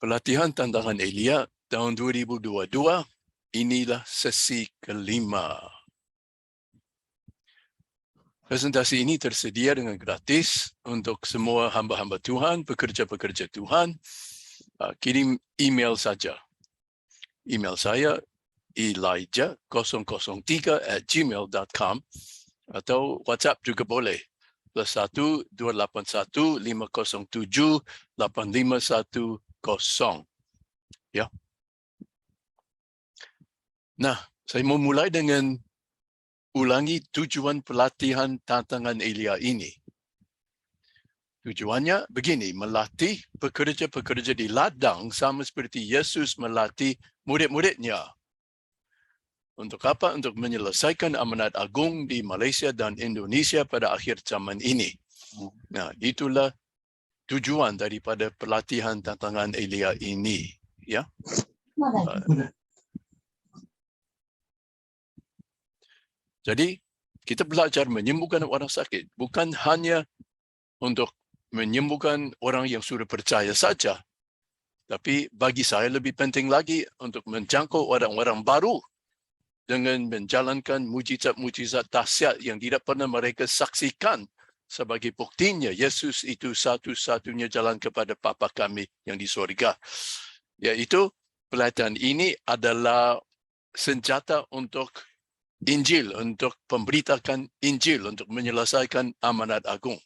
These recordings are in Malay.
Pelatihan Tantangan Elia tahun 2022, inilah sesi kelima. Presentasi ini tersedia dengan gratis untuk semua hamba-hamba Tuhan, pekerja-pekerja Tuhan. Kirim email saja. Email saya elijah003@gmail.com atau WhatsApp juga boleh. +1 281 507 8510. Ya. Nah, saya mau mulai dengan ulangi tujuan pelatihan Tantangan Elia ini. Tujuannya begini, melatih pekerja-pekerja di ladang sama seperti Yesus melatih murid-muridnya. Untuk apa? Untuk menyelesaikan amanat agung di Malaysia dan Indonesia pada akhir zaman ini. Nah, itulah tujuan daripada pelatihan Tantangan Elia ini. Ya. Jadi, kita belajar menyembuhkan orang sakit. Bukan hanya untuk menyembuhkan orang yang sudah percaya saja. Tapi bagi saya lebih penting lagi untuk menjangkau orang-orang baru dengan menjalankan mujizat-mujizat dahsyat yang tidak pernah mereka saksikan. Sebagai buktinya, Yesus itu satu-satunya jalan kepada Bapa kami yang di surga. Iaitu, pelatihan ini adalah senjata untuk Injil, untuk pemberitakan Injil, untuk menyelesaikan amanat agung.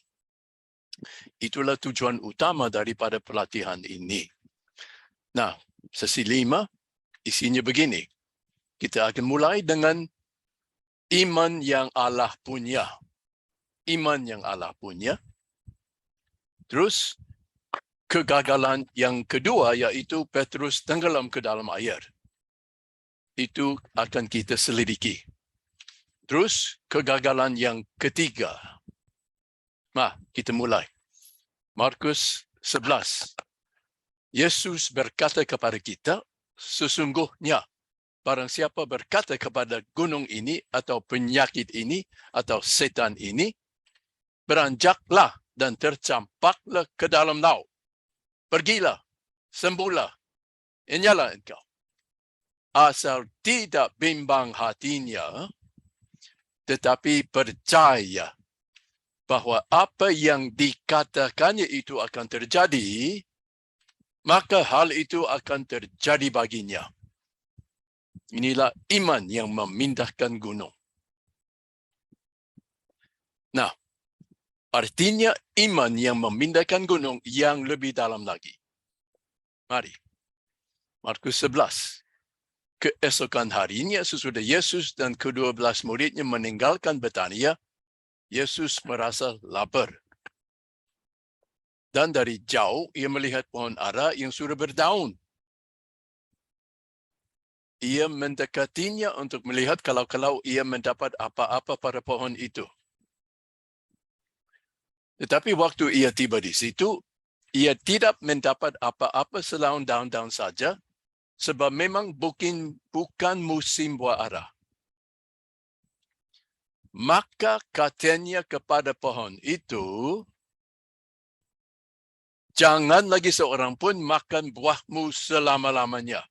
Itulah tujuan utama daripada pelatihan ini. Nah, sesi 5, isinya begini. Kita akan mulai dengan iman yang Allah punya. Iman yang Allah punya. Terus, kegagalan yang kedua, iaitu Petrus tenggelam ke dalam air. Itu akan kita selidiki. Terus, kegagalan yang ketiga. Nah, kita mulai. Markus 11. Yesus berkata kepada kita, sesungguhnya barang siapa berkata kepada gunung ini atau penyakit ini atau setan ini, beranjaklah dan tercampaklah ke dalam laut. Pergilah, sembuhlah, inyalah engkau. Asal tidak bimbang hatinya, tetapi percaya bahwa apa yang dikatakannya itu akan terjadi, maka hal itu akan terjadi baginya. Inilah iman yang memindahkan gunung. Nah, artinya iman yang memindahkan gunung yang lebih dalam lagi. Mari. Markus 11. Keesokan harinya sesudah Yesus dan ke-12 muridnya meninggalkan Betania, Yesus merasa lapar. Dan dari jauh ia melihat pohon ara yang sudah berdaun. Ia mendekatinya untuk melihat kalau ia mendapat apa-apa pada pohon itu. Tetapi waktu ia tiba di situ, ia tidak mendapat apa-apa selain daun-daun saja, sebab memang bukan musim buah ara. Maka katanya kepada pohon itu, jangan lagi seorang pun makan buahmu selama-lamanya.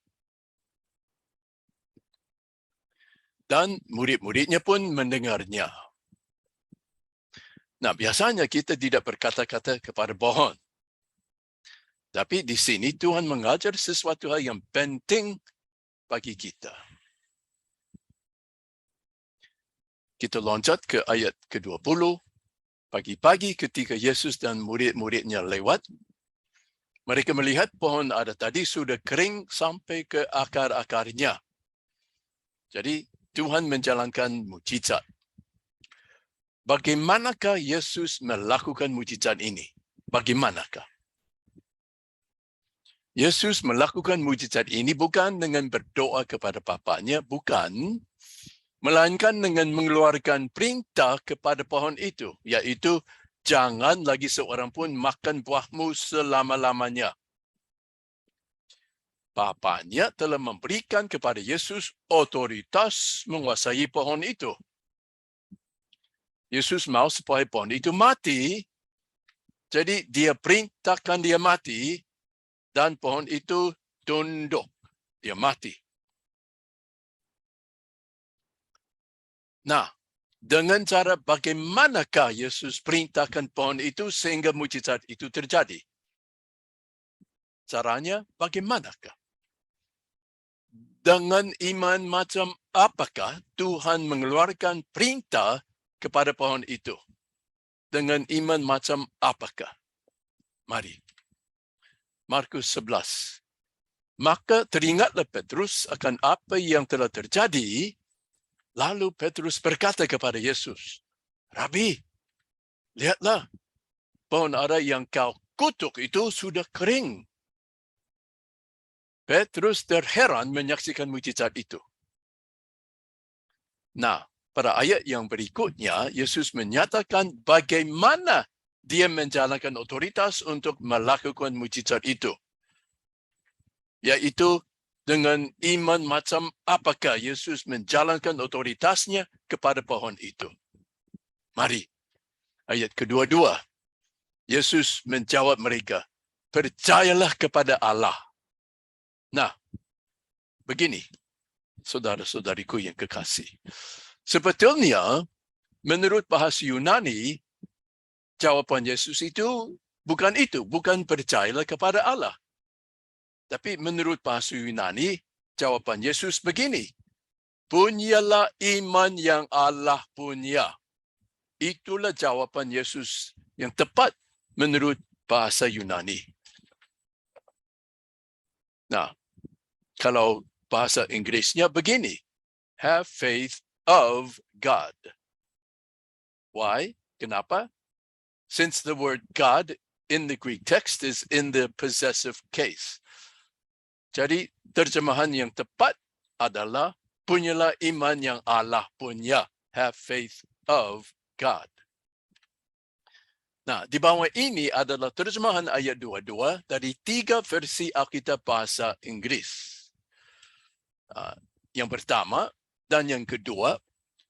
Dan murid-muridnya pun mendengarnya. Nah, biasanya kita tidak berkata-kata kepada pohon. Tapi di sini Tuhan mengajar sesuatu hal yang penting bagi kita. Kita loncat ke ayat ke-20. Pagi-pagi ketika Yesus dan murid-muridnya lewat, mereka melihat pohon ara tadi sudah kering sampai ke akar-akarnya. Jadi Tuhan menjalankan mujizat. Bagaimanakah Yesus melakukan mujizat ini? Bagaimanakah? Yesus melakukan mujizat ini bukan dengan berdoa kepada Bapanya, bukan. Melainkan dengan mengeluarkan perintah kepada pohon itu, iaitu jangan lagi seorang pun makan buahmu selama-lamanya. Bapanya telah memberikan kepada Yesus otoritas menguasai pohon itu. Yesus mau supaya pohon itu mati, jadi dia perintahkan dia mati, dan pohon itu tunduk. Dia mati. Nah, dengan cara bagaimanakah Yesus perintahkan pohon itu sehingga mujizat itu terjadi? Caranya bagaimanakah? Dengan iman macam apakah Tuhan mengeluarkan perintah kepada pohon itu? Dengan iman macam apakah? Mari. Markus 11. Maka teringatlah Petrus akan apa yang telah terjadi. Lalu Petrus berkata kepada Yesus, Rabi, lihatlah, pohon ara yang kau kutuk itu sudah kering. Petrus terheran menyaksikan mujizat itu. Nah, pada ayat yang berikutnya, Yesus menyatakan bagaimana dia menjalankan otoritas untuk melakukan mujizat itu. Yaitu dengan iman macam apakah Yesus menjalankan otoritasnya kepada pohon itu. Mari, ayat kedua-dua. Yesus menjawab mereka, percayalah kepada Allah. Nah, begini, saudara-saudariku yang kekasih. Sebetulnya, menurut bahasa Yunani, jawaban Yesus itu, bukan percayalah kepada Allah. Tapi menurut bahasa Yunani, jawaban Yesus begini, punyalah iman yang Allah punya. Itulah jawaban Yesus yang tepat menurut bahasa Yunani. Nah, kalau bahasa Inggrisnya begini, have faith of God. Why? Kenapa? Since the word God in the Greek text is in the possessive case. Jadi terjemahan yang tepat adalah punyalah iman yang Allah punya. Have faith of God. Nah, di bawah ini adalah terjemahan ayat 22 dari 3 versi Alkitab bahasa Inggris. Yang pertama dan yang kedua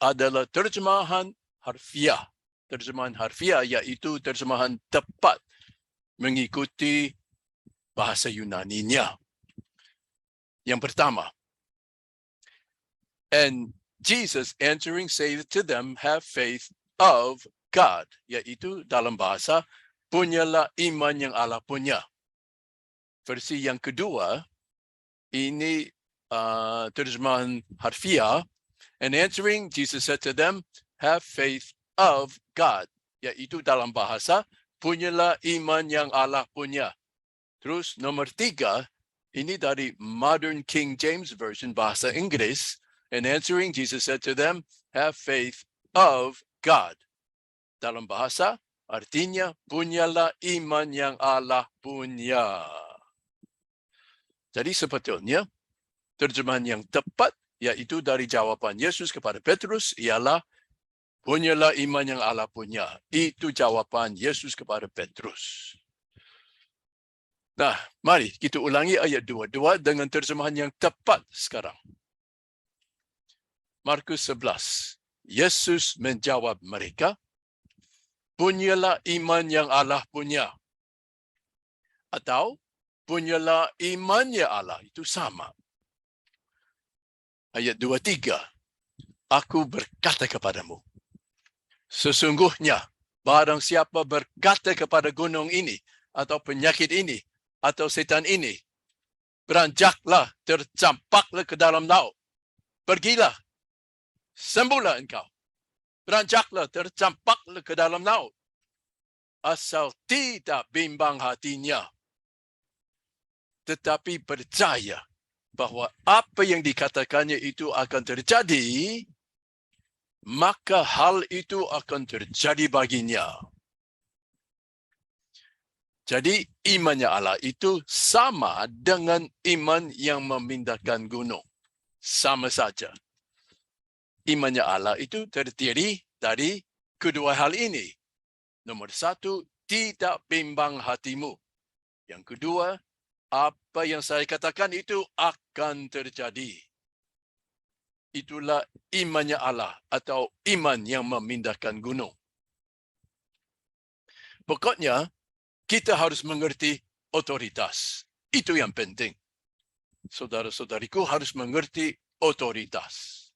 adalah terjemahan harfiah. Terjemahan harfiah yaitu terjemahan tepat mengikuti bahasa Yunaninya. Yang pertama, and Jesus answering said to them, have faith of God. Yaitu dalam bahasa, punyalah iman yang Allah punya. Versi yang kedua, ini terjemahan harfiah. And answering, Jesus said to them, have faith of God. Yaitu dalam bahasa, punyalah iman yang Allah punya. Terus nomor 3, ini dari Modern King James Version bahasa Inggris. And answering, Jesus said to them, have faith of God. Dalam bahasa, artinya punyalah iman yang Allah punya. Jadi sebetulnya, terjemahan yang tepat, yaitu dari jawaban Yesus kepada Petrus, ialah punyalah iman yang Allah punya. Itu jawaban Yesus kepada Petrus. Nah, mari kita ulangi ayat 22 dengan terjemahan yang tepat sekarang. Markus 11. Yesus menjawab mereka, punyalah iman yang Allah punya. Atau, punyalah imannya Allah. Itu sama. Ayat 23. Aku berkata kepadamu, sesungguhnya barang siapa berkata kepada gunung ini, atau penyakit ini, atau setan ini, beranjaklah, tercampaklah ke dalam laut. Pergilah, sembuhlah engkau. Beranjaklah, tercampaklah ke dalam laut. Asal tidak bimbang hatinya, tetapi percaya bahwa apa yang dikatakannya itu akan terjadi, maka hal itu akan terjadi baginya. Jadi imannya Allah itu sama dengan iman yang memindahkan gunung. Sama saja. Imannya Allah itu terdiri dari kedua hal ini. Nomor 1, tidak bimbang hatimu. Yang kedua, apa yang saya katakan itu akan terjadi. Itulah imannya Allah atau iman yang memindahkan gunung. Pokoknya, kita harus mengerti otoritas. Itu yang penting. Saudara-saudariku harus mengerti otoritas.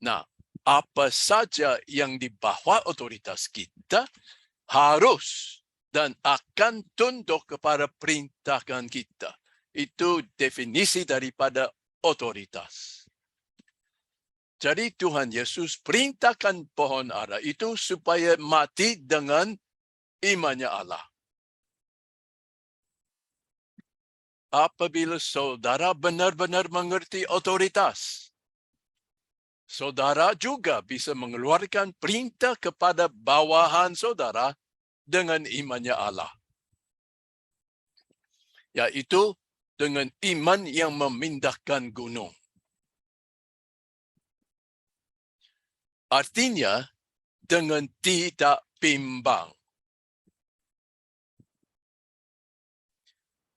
Nah, apa saja yang di bawah otoritas kita harus dan akan tunduk kepada perintahkan kita. Itu definisi daripada otoritas. Jadi Tuhan Yesus perintahkan pohon ara itu supaya mati dengan imannya Allah. Apabila saudara benar-benar mengerti otoritas, saudara juga bisa mengeluarkan perintah kepada bawahan saudara dengan imannya Allah. Yaitu dengan iman yang memindahkan gunung. Artinya, dengan tidak bimbang.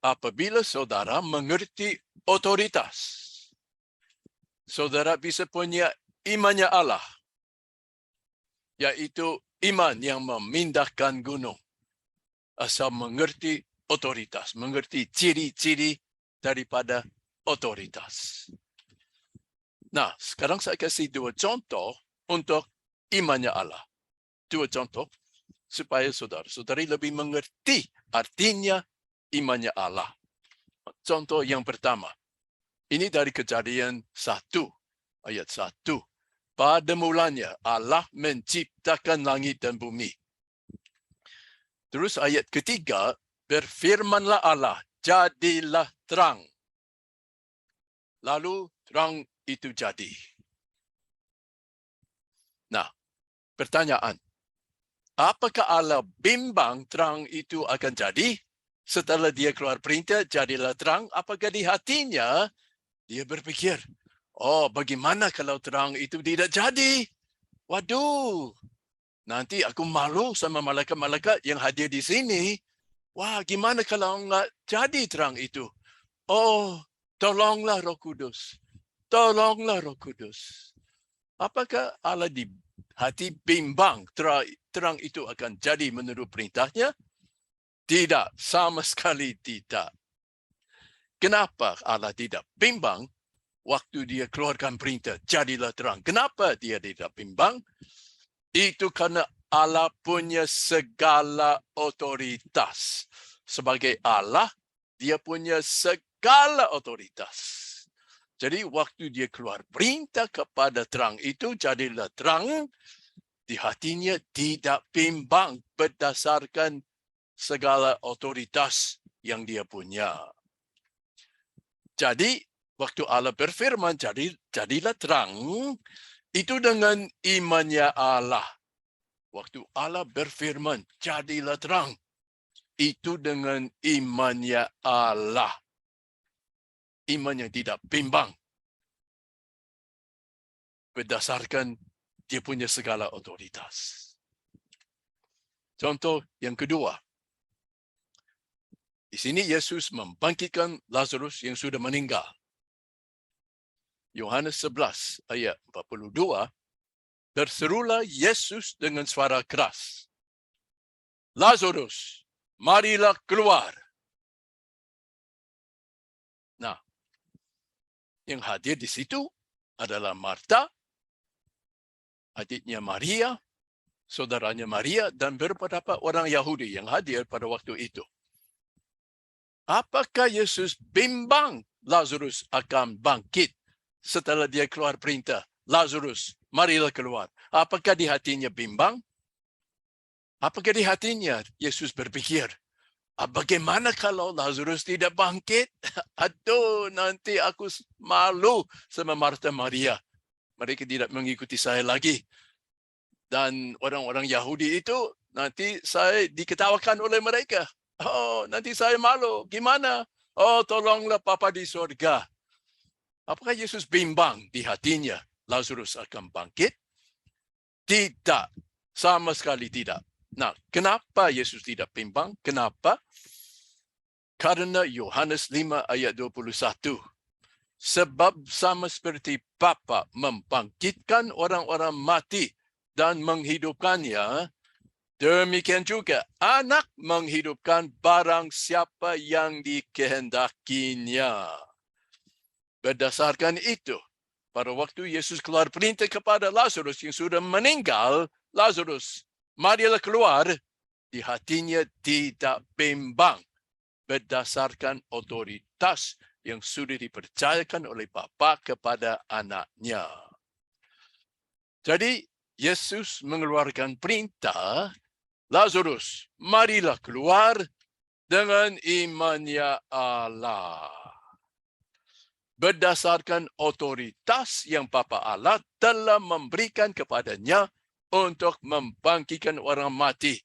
Apabila saudara mengerti otoritas, saudara bisa punya imannya Allah, yaitu iman yang memindahkan gunung. Asal mengerti otoritas, mengerti ciri-ciri daripada otoritas. Nah, sekarang saya kasih 2 contoh untuk imannya Allah. 2 contoh supaya saudara-saudari lebih mengerti artinya imannya Allah. Contoh yang pertama. Ini dari Kejadian 1 ayat 1. Pada mulanya Allah menciptakan langit dan bumi. Terus ayat ketiga, berfirmanlah Allah, jadilah terang. Lalu terang itu jadi. Nah, pertanyaan. Apakah Allah bimbang terang itu akan jadi? Setelah dia keluar perintah, jadilah terang. Apakah di hatinya dia berpikir, oh bagaimana kalau terang itu tidak jadi? Waduh, nanti aku malu sama malaikat-malaikat yang hadir di sini. Wah, gimana kalau enggak jadi terang itu? Oh, tolonglah Roh Kudus. Tolonglah Roh Kudus. Apakah Allah di hati bimbang terang itu akan jadi menurut perintahnya? Tidak, sama sekali tidak. Kenapa Allah tidak bimbang waktu dia keluarkan perintah, jadilah terang? Kenapa dia tidak bimbang? Itu karena Allah punya segala otoritas. Sebagai Allah, dia punya segala otoritas. Jadi waktu dia keluar perintah kepada terang itu, jadilah terang, di hatinya tidak bimbang berdasarkan segala otoritas yang dia punya. Jadi, waktu Allah berfirman, jadilah terang, itu dengan imannya Allah. Waktu Allah berfirman, jadilah terang, itu dengan imannya Allah. Iman yang tidak bimbang. Berdasarkan dia punya segala otoritas. Contoh yang kedua. Di sini Yesus membangkitkan Lazarus yang sudah meninggal. Yohanes 11 ayat 42. Berserulah Yesus dengan suara keras. Lazarus, marilah keluar. Nah, yang hadir di situ adalah Marta, adiknya Maria, saudaranya Maria, dan beberapa orang Yahudi yang hadir pada waktu itu. Apakah Yesus bimbang Lazarus akan bangkit setelah dia keluar perintah? Lazarus, marilah keluar. Apakah di hatinya bimbang? Apakah di hatinya Yesus berpikir, bagaimana kalau Lazarus tidak bangkit? Aduh, nanti aku malu sama Marta Maria. Mereka tidak mengikuti saya lagi. Dan orang-orang Yahudi itu nanti saya diketawakan oleh mereka. Oh, nanti saya malu. Gimana? Oh, tolonglah Papa di surga. Apakah Yesus bimbang di hatinya Lazarus akan bangkit? Tidak. Sama sekali tidak. Nah, kenapa Yesus tidak bimbang? Kenapa? Karena Yohanes 5 ayat 21. Sebab sama seperti Bapa membangkitkan orang-orang mati dan menghidupkannya, Demikian juga anak menghidupkan barang siapa yang dikehendakinya. Berdasarkan itu, pada waktu Yesus keluar perintah kepada Lazarus yang sudah meninggal, Lazarus, marilah keluar, di hatinya tidak bimbang berdasarkan otoritas yang sudah dipercayakan oleh Bapa kepada anaknya. Jadi, Yesus mengeluarkan perintah, Lazarus, marilah keluar dengan imannya Allah. Berdasarkan otoritas yang Bapa Allah telah memberikan kepadanya untuk membangkitkan orang mati.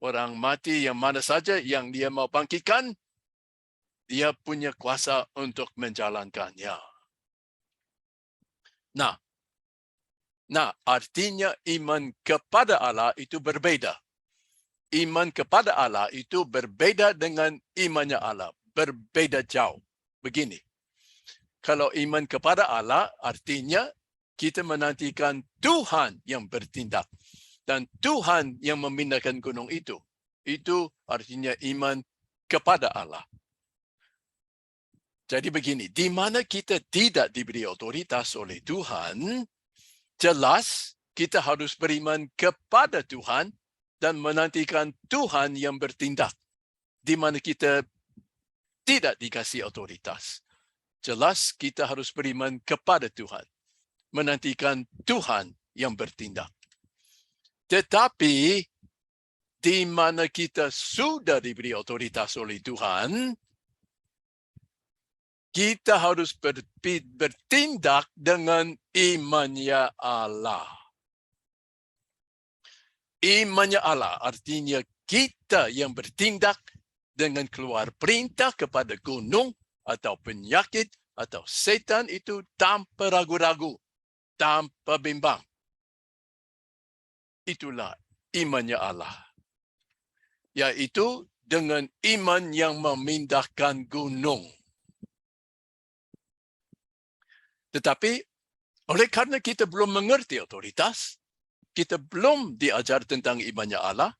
Orang mati yang mana saja yang dia mau bangkitkan, dia punya kuasa untuk menjalankannya. Nah, artinya iman kepada Allah itu berbeda. Iman kepada Allah itu berbeda dengan imannya Allah. Berbeda jauh. Begini, kalau iman kepada Allah artinya kita menantikan Tuhan yang bertindak. Dan Tuhan yang memindahkan gunung itu. Itu artinya iman kepada Allah. Jadi begini, di mana kita tidak diberi otoritas oleh Tuhan, jelas kita harus beriman kepada Tuhan dan menantikan Tuhan yang bertindak. Di mana kita tidak dikasih otoritas. Jelas kita harus beriman kepada Tuhan. Menantikan Tuhan yang bertindak. Tetapi di mana kita sudah diberi otoritas oleh Tuhan, kita harus bertindak dengan imannya Allah. Imannya Allah artinya kita yang bertindak dengan keluar perintah kepada gunung atau penyakit atau setan itu tanpa ragu-ragu, tanpa bimbang. Itulah imannya Allah. Yaitu dengan iman yang memindahkan gunung. Tetapi oleh karena kita belum mengerti otoritas, kita belum diajar tentang imannya Allah,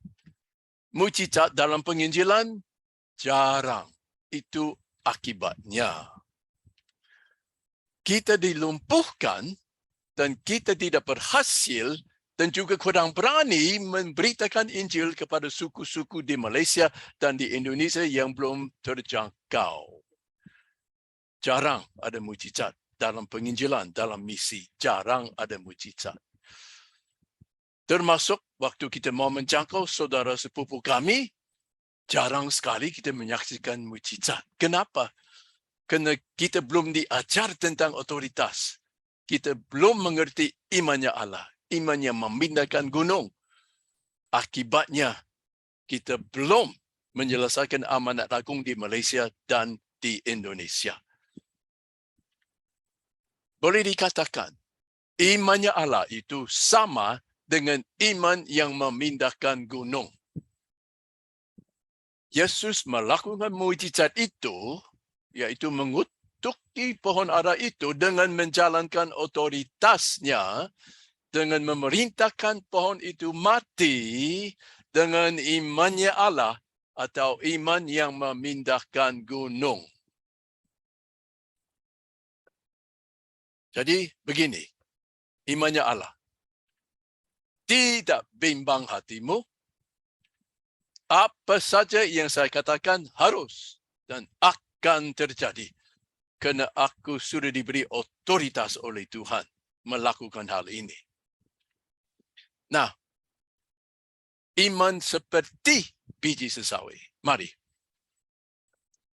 mujizat dalam penginjilan jarang. Itu akibatnya. Kita dilumpuhkan dan kita tidak berhasil dan juga kurang berani memberitakan Injil kepada suku-suku di Malaysia dan di Indonesia yang belum terjangkau. Jarang ada mujizat dalam penginjilan, dalam misi. Jarang ada mujizat. Termasuk waktu kita mau menjangkau saudara sepupu kami, jarang sekali kita menyaksikan mujizat. Kenapa? Kerana kita belum diajar tentang otoritas. Kita belum mengerti imannya Allah. Iman yang memindahkan gunung. Akibatnya, kita belum menyelesaikan amanat agung di Malaysia dan di Indonesia. Boleh dikatakan, imannya Allah itu sama dengan iman yang memindahkan gunung. Yesus melakukan mujizat itu, yaitu mengutuki pohon ara itu dengan menjalankan otoritasnya, dengan memerintahkan pohon itu mati, dengan imannya Allah atau iman yang memindahkan gunung. Jadi begini, imannya Allah. Tidak bimbang hatimu, apa saja yang saya katakan harus dan akan terjadi. Kerana aku sudah diberi otoritas oleh Tuhan melakukan hal ini. Nah, iman seperti biji sesawi. Mari.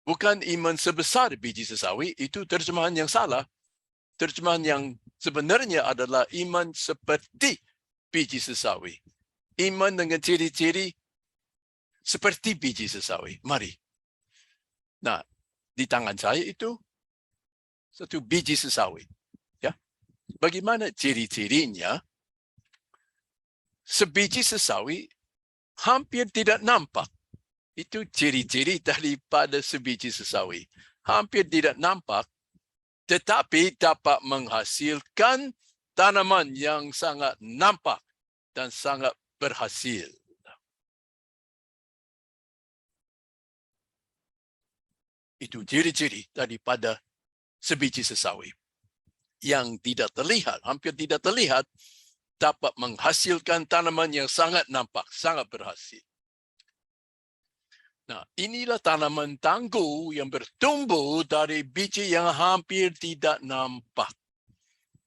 Bukan iman sebesar biji sesawi, itu terjemahan yang salah. Terjemahan yang sebenarnya adalah iman seperti biji sesawi. Iman dengan ciri-ciri seperti biji sesawi. Mari. Nah, di tangan saya itu satu biji sesawi. Ya. Bagaimana ciri-cirinya? Sebiji sesawi hampir tidak nampak. Itu ciri-ciri daripada sebiji sesawi. Hampir tidak nampak, tetapi dapat menghasilkan tanaman yang sangat nampak dan sangat berhasil. Itu ciri-ciri daripada sebiji sesawi yang tidak terlihat, hampir tidak terlihat, dapat menghasilkan tanaman yang sangat nampak, sangat berhasil. Nah, inilah tanaman tangguh yang bertumbuh dari biji yang hampir tidak nampak,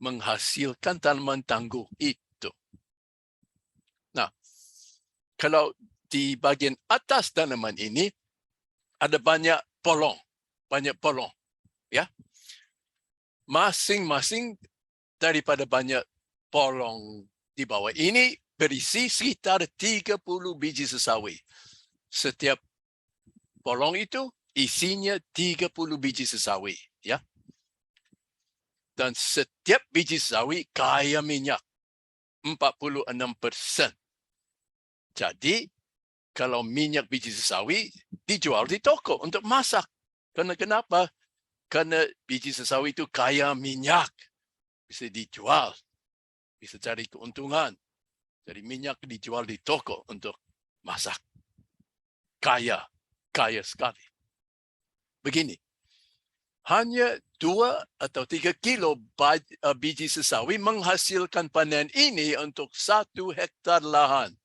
menghasilkan tanaman tangguh itu. Nah, kalau di bagian atas tanaman ini ada banyak polong, ya. Masing-masing daripada banyak polong di bawah ini berisi sekitar 30 biji sesawi. Setiap polong itu isinya 30 biji sesawi, ya. Dan setiap biji sesawi kaya minyak 46%. Jadi kalau minyak biji sesawi dijual di toko untuk masak. Kenapa? Karena biji sesawi itu kaya minyak. Bisa dijual. Bisa cari keuntungan. Jadi minyak dijual di toko untuk masak. Kaya sekali. Begini. Hanya 2 atau 3 kilo biji sesawi menghasilkan panen ini untuk 1 hektar lahan.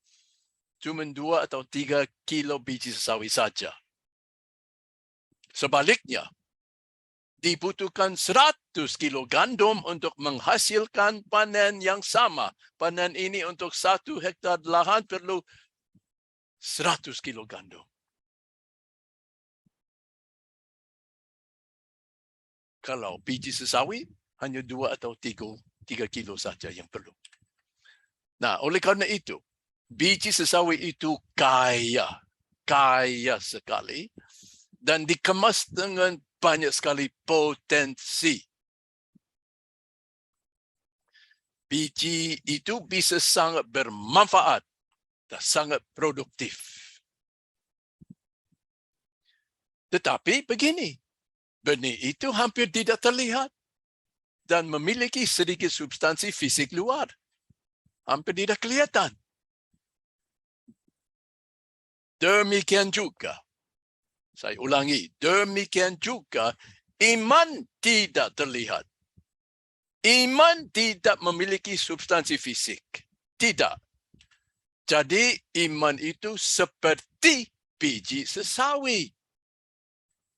Cuma 2 atau 3 kilo biji sesawi saja. Sebaliknya, dibutuhkan 100 kilo gandum untuk menghasilkan panen yang sama. Panen ini untuk 1 hektar lahan perlu 100 kilo gandum. Kalau biji sesawi, hanya 2 atau 3 kilo saja yang perlu. Nah, oleh karena itu, biji sesawi itu kaya sekali dan dikemas dengan banyak sekali potensi. Biji itu bisa sangat bermanfaat dan sangat produktif. Tetapi begini, benih itu hampir tidak terlihat dan memiliki sedikit substansi fisik luar. Hampir tidak kelihatan. Demikian juga, saya ulangi, demikian juga iman tidak terlihat. Iman tidak memiliki substansi fisik. Tidak. Jadi iman itu seperti biji sesawi.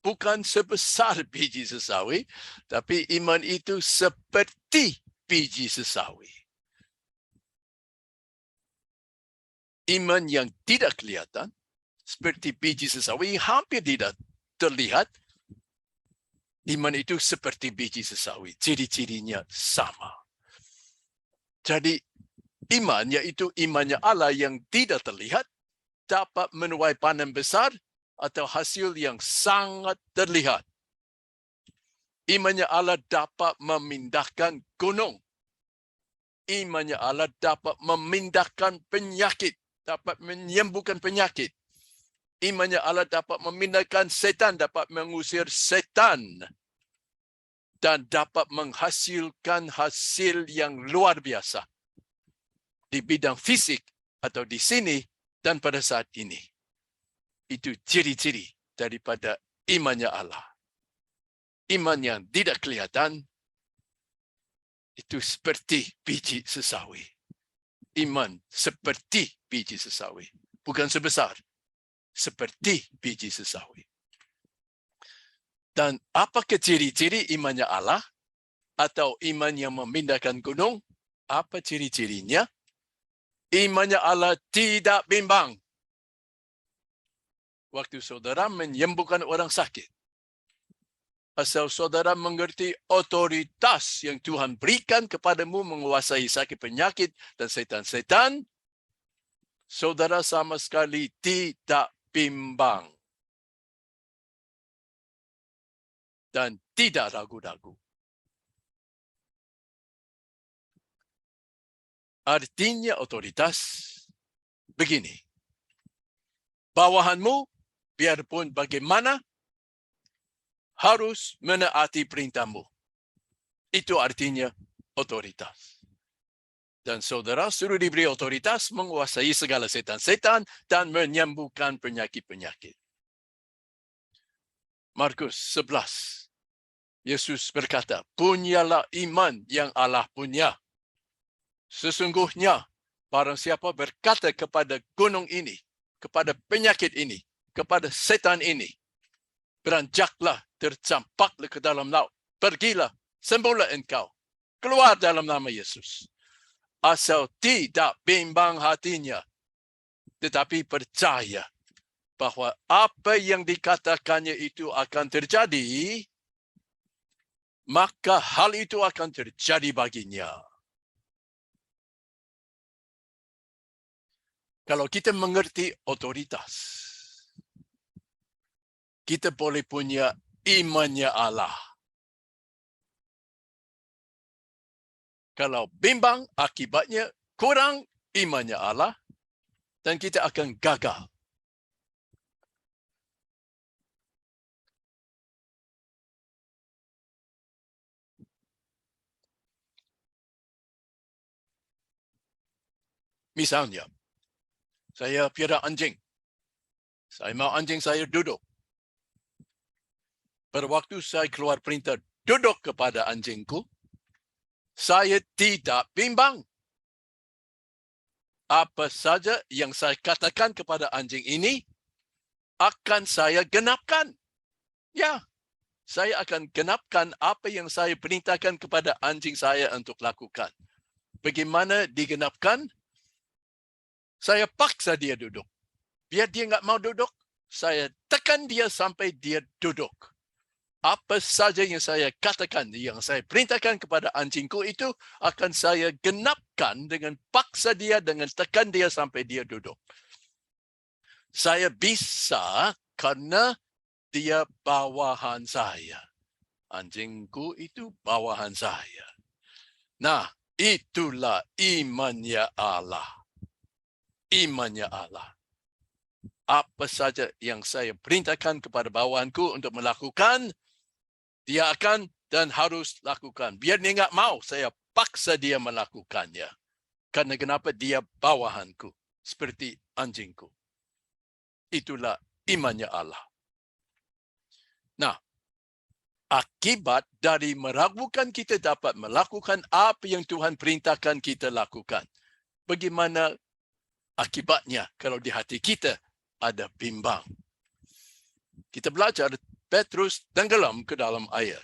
Bukan sebesar biji sesawi, tapi iman itu seperti biji sesawi. Iman yang tidak kelihatan, seperti biji sesawi, hampir tidak terlihat. Iman itu seperti biji sesawi. Ciri-cirinya sama. Jadi iman, yaitu imannya Allah yang tidak terlihat, dapat menuai panen besar atau hasil yang sangat terlihat. Imannya Allah dapat memindahkan gunung. Imannya Allah dapat memindahkan penyakit, dapat menyembuhkan penyakit. Imannya Allah dapat memindahkan setan, dapat mengusir setan. Dan dapat menghasilkan hasil yang luar biasa. Di bidang fisik atau di sini dan pada saat ini. Itu ciri-ciri daripada imannya Allah. Iman yang tidak kelihatan, itu seperti biji sesawi. Iman seperti biji sesawi. Bukan sebesar. Seperti biji sesawi. Dan apakah ciri-ciri imannya Allah? Atau iman yang memindahkan gunung? Apa ciri-cirinya? Imannya Allah tidak bimbang. Waktu saudara menyembuhkan orang sakit. Asal saudara mengerti otoritas yang Tuhan berikan kepadamu menguasai sakit penyakit dan setan-setan, saudara sama sekali tidak bimbang. Dan tidak ragu-ragu. Artinya otoritas begini. Bawahanmu, biarpun bagaimana, harus menaati perintahmu. Itu artinya otoritas. Dan saudara suruh diberi otoritas menguasai segala setan-setan dan menyembuhkan penyakit-penyakit. Markus 11. Yesus berkata, punyalah iman yang Allah punya. Sesungguhnya, barang siapa berkata kepada gunung ini, kepada penyakit ini, kepada setan ini, beranjaklah, tercampaklah ke dalam laut. Pergilah, sembuhlah engkau. Keluar dalam nama Yesus. Asal tidak bimbang hatinya, tetapi percaya bahwa apa yang dikatakannya itu akan terjadi, maka hal itu akan terjadi baginya. Kalau kita mengerti otoritas, kita boleh punya imannya Allah. Kalau bimbang, akibatnya kurang imannya Allah dan kita akan gagal. Misalnya, saya piara anjing. Saya mau anjing saya duduk. Pada waktu saya keluar perintah duduk kepada anjingku, saya tidak bimbang. Apa saja yang saya katakan kepada anjing ini akan saya genapkan. Ya, saya akan genapkan apa yang saya perintahkan kepada anjing saya untuk lakukan. Bagaimana digenapkan? Saya paksa dia duduk. Biar dia nggak mau duduk, saya tekan dia sampai dia duduk. Apa saja yang saya katakan, yang saya perintahkan kepada anjingku itu akan saya genapkan dengan paksa dia, dengan tekan dia sampai dia duduk. Saya bisa karena dia bawahan saya. Anjingku itu bawahan saya. Nah, itulah imannya Allah. Imannya Allah. Apa saja yang saya perintahkan kepada bawahanku untuk melakukan, dia akan dan harus lakukan. Biar dia nggak mau, saya paksa dia melakukannya. Karena kenapa? Dia bawahanku. Seperti anjingku. Itulah imannya Allah. Nah, akibat dari meragukan kita dapat melakukan apa yang Tuhan perintahkan kita lakukan. Bagaimana akibatnya kalau di hati kita ada bimbang? Kita belajar Petrus tenggelam ke dalam air.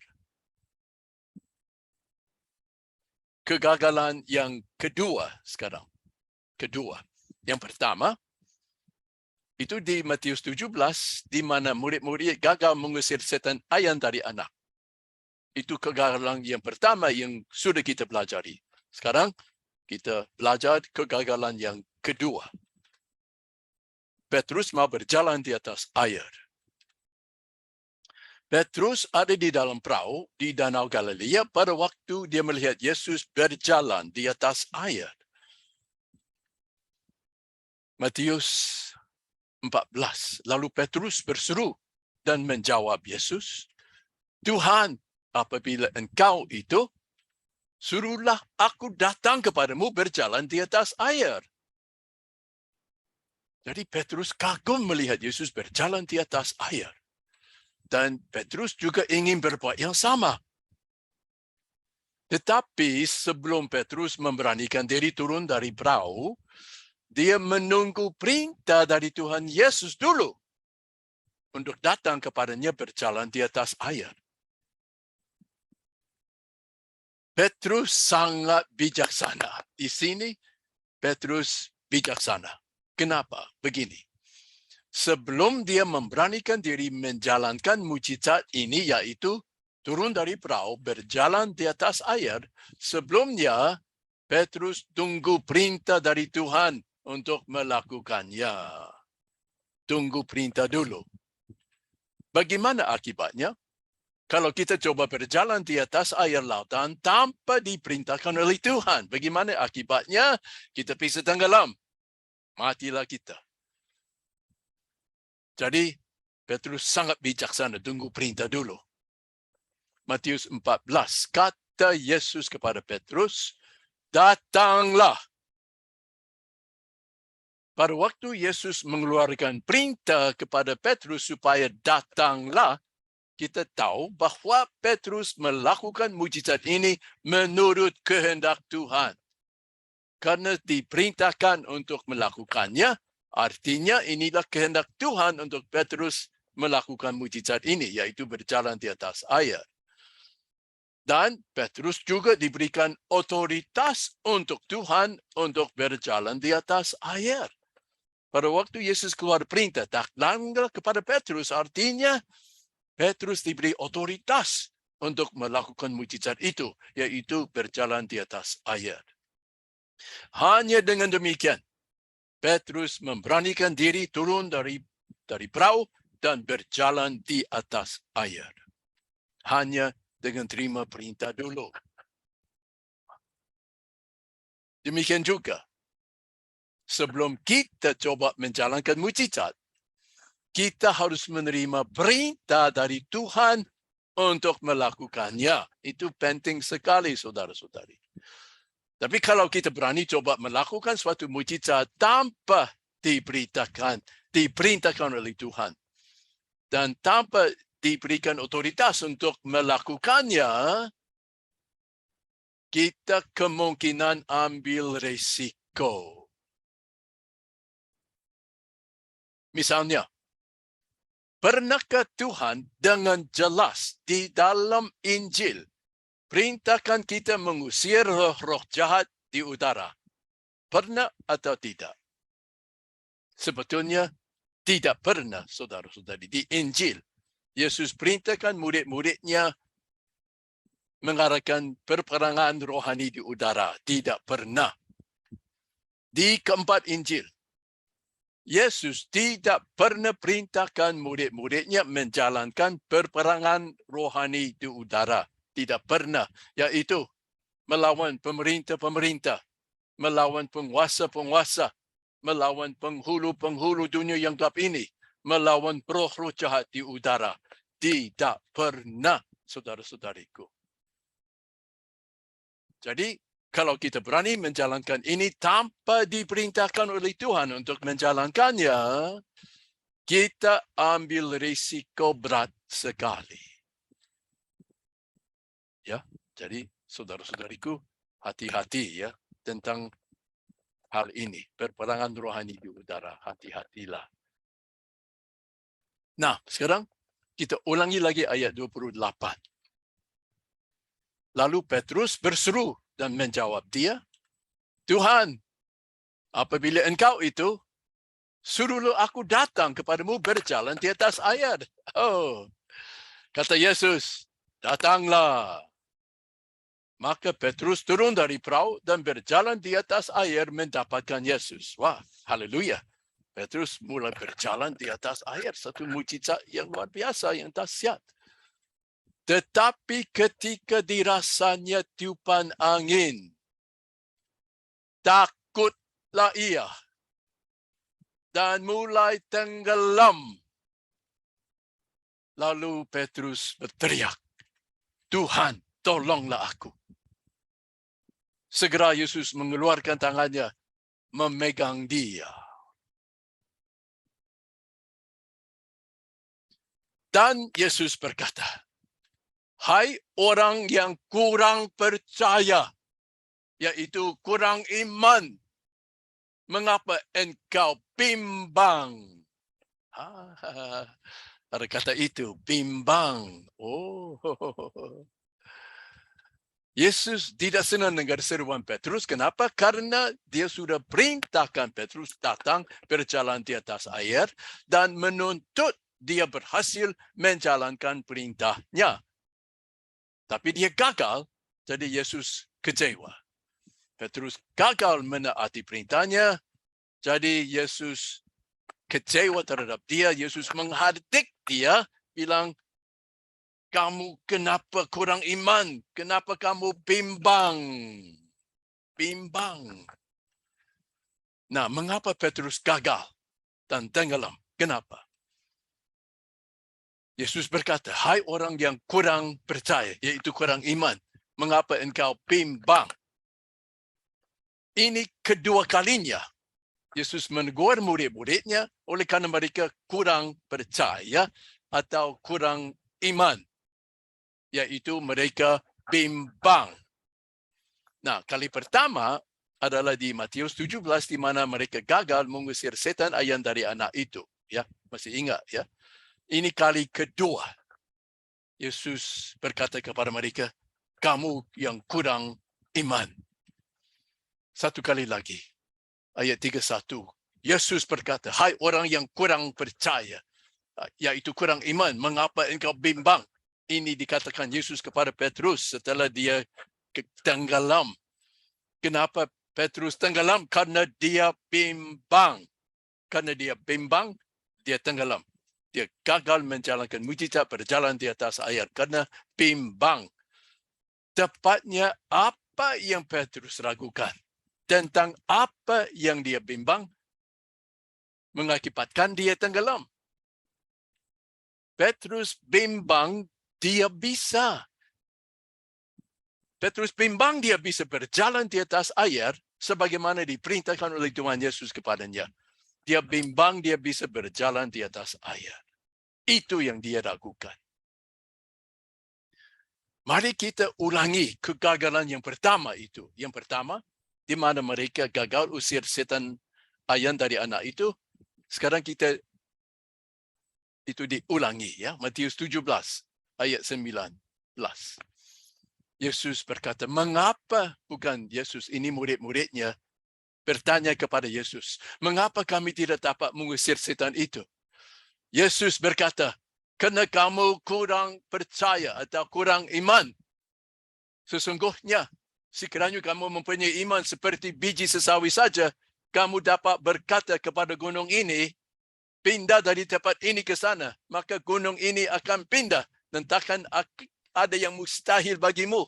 Kegagalan yang kedua sekarang. Kedua. Yang pertama, itu di Matius 17, di mana murid-murid gagal mengusir setan ayam dari anak. Itu kegagalan yang pertama yang sudah kita pelajari. Sekarang, kita belajar kegagalan yang kedua. Petrus mau berjalan di atas air. Petrus ada di dalam perahu di Danau Galilea pada waktu dia melihat Yesus berjalan di atas air. Matius 14. Lalu Petrus berseru dan menjawab Yesus, Tuhan, apabila engkau itu, suruhlah aku datang kepadamu berjalan di atas air. Jadi Petrus kagum melihat Yesus berjalan di atas air. Dan Petrus juga ingin berbuat yang sama. Tetapi sebelum Petrus memberanikan diri turun dari perahu, dia menunggu perintah dari Tuhan Yesus dulu untuk datang kepadanya berjalan di atas air. Petrus sangat bijaksana. Di sini Petrus bijaksana. Kenapa? Begini. Sebelum dia memberanikan diri menjalankan mujizat ini, yaitu turun dari perahu, berjalan di atas air, sebelumnya Petrus tunggu perintah dari Tuhan untuk melakukannya. Tunggu perintah dulu. Bagaimana akibatnya? Kalau kita coba berjalan di atas air lautan tanpa diperintahkan oleh Tuhan, bagaimana akibatnya? Kita bisa tenggelam. Matilah kita. Jadi, Petrus sangat bijaksana, tunggu perintah dulu. Matius 14, kata Yesus kepada Petrus, datanglah. Pada waktu Yesus mengeluarkan perintah kepada Petrus supaya datanglah, kita tahu bahawa Petrus melakukan mujizat ini menurut kehendak Tuhan. Karena diperintahkan untuk melakukannya, artinya inilah kehendak Tuhan untuk Petrus melakukan mujizat ini, yaitu berjalan di atas air. Dan Petrus juga diberikan otoritas untuk Tuhan untuk berjalan di atas air. Pada waktu Yesus keluar perintah, datanglah kepada Petrus, artinya Petrus diberi otoritas untuk melakukan mujizat itu, yaitu berjalan di atas air. Hanya dengan demikian, Petrus memberanikan diri turun dari perahu dan berjalan di atas air. Hanya dengan terima perintah dulu. Demikian juga, sebelum kita coba menjalankan mujizat, kita harus menerima perintah dari Tuhan untuk melakukannya. Itu penting sekali, saudara-saudari. Tapi kalau kita berani coba melakukan suatu mujizat tanpa diperintahkan oleh Tuhan, dan tanpa diberikan otoritas untuk melakukannya, kita kemungkinan ambil risiko. Misalnya, pernahkah Tuhan dengan jelas di dalam Injil perintahkan kita mengusir roh-roh jahat di udara? Pernah atau tidak? Sebetulnya tidak pernah, saudara-saudari. Di Injil, Yesus perintahkan murid-muridnya mengadakan perperangan rohani di udara. Tidak pernah. Di keempat Injil, Yesus tidak pernah perintahkan murid-muridnya menjalankan perperangan rohani di udara. Tidak pernah. Yaitu melawan pemerintah-pemerintah, melawan penguasa-penguasa, melawan penghulu-penghulu dunia yang gelap ini, melawan roh-roh jahat di udara. Tidak pernah, saudara-saudariku. Jadi, kalau kita berani menjalankan ini tanpa diperintahkan oleh Tuhan untuk menjalankannya, kita ambil risiko berat sekali. Ya, jadi saudara-saudariku, hati-hati ya tentang hal ini. Perperangan rohani di udara, hati-hatilah. Nah, sekarang kita ulangi lagi ayat 28. Lalu Petrus berseru dan menjawab dia, Tuhan, apabila engkau itu, suruhlah aku datang kepadamu berjalan di atas air. Oh, kata Yesus, datanglah. Maka Petrus turun dari perahu dan berjalan di atas air mendapatkan Yesus. Wah, haleluya. Petrus mulai berjalan di atas air. Satu mujizat yang luar biasa, yang dahsyat. Tetapi ketika dirasanya tiupan angin, takutlah ia dan mulai tenggelam. Lalu Petrus berteriak, Tuhan, tolonglah aku. Segera Yesus mengeluarkan tangannya, memegang dia. Dan Yesus berkata, hai orang yang kurang percaya, yaitu kurang iman, mengapa engkau bimbang? Ada kata itu, bimbang. Oh, Yesus tidak senang dengan seruan Petrus. Kenapa? Karena dia sudah perintahkan Petrus datang berjalan di atas air dan menuntut dia berhasil menjalankan perintahnya. Tapi dia gagal, jadi Yesus kecewa. Petrus gagal menaati perintahnya, jadi Yesus kecewa terhadap dia. Yesus menghardik dia, bilang, kamu kenapa kurang iman? Kenapa kamu bimbang? Bimbang. Nah, mengapa Petrus gagal dan tenggelam? Kenapa? Yesus berkata, hai orang yang kurang percaya, yaitu kurang iman. Mengapa engkau bimbang? Ini kedua kalinya Yesus menegur murid-muridnya oleh kerana mereka kurang percaya atau kurang iman. Iaitu mereka bimbang. Nah, kali pertama adalah di Matius 17 di mana mereka gagal mengusir setan ayam dari anak itu. Ya, masih ingat ya. Ini kali kedua Yesus berkata kepada mereka, kamu yang kurang iman. Satu kali lagi. Ayat 31. Yesus berkata, hai orang yang kurang percaya, iaitu kurang iman, mengapa engkau bimbang? Ini dikatakan Yesus kepada Petrus setelah dia tenggelam. Kenapa Petrus tenggelam? Karena dia bimbang. Karena dia bimbang, dia tenggelam. Dia gagal menjalankan mujizat berjalan di atas air karena bimbang. Tepatnya apa yang Petrus ragukan? Tentang apa yang dia bimbang mengakibatkan dia tenggelam. Petrus bimbang dia bisa. Petrus bimbang dia bisa berjalan di atas air sebagaimana diperintahkan oleh Tuhan Yesus kepadanya. Dia bimbang dia bisa berjalan di atas air. Itu yang dia ragukan. Mari kita ulangi kegagalan yang pertama itu. Yang pertama, di mana mereka gagal usir setan ayam dari anak itu. Sekarang kita itu diulangi ya. Matius 17 ayat 19. Yesus berkata, mengapa bukan Yesus ini murid-muridnya bertanya kepada Yesus, mengapa kami tidak dapat mengusir setan itu? Yesus berkata, kerana kamu kurang percaya atau kurang iman. Sesungguhnya, sekiranya kamu mempunyai iman seperti biji sesawi saja, kamu dapat berkata kepada gunung ini, pindah dari tempat ini ke sana. Maka gunung ini akan pindah. Dan takkan ada yang mustahil bagimu.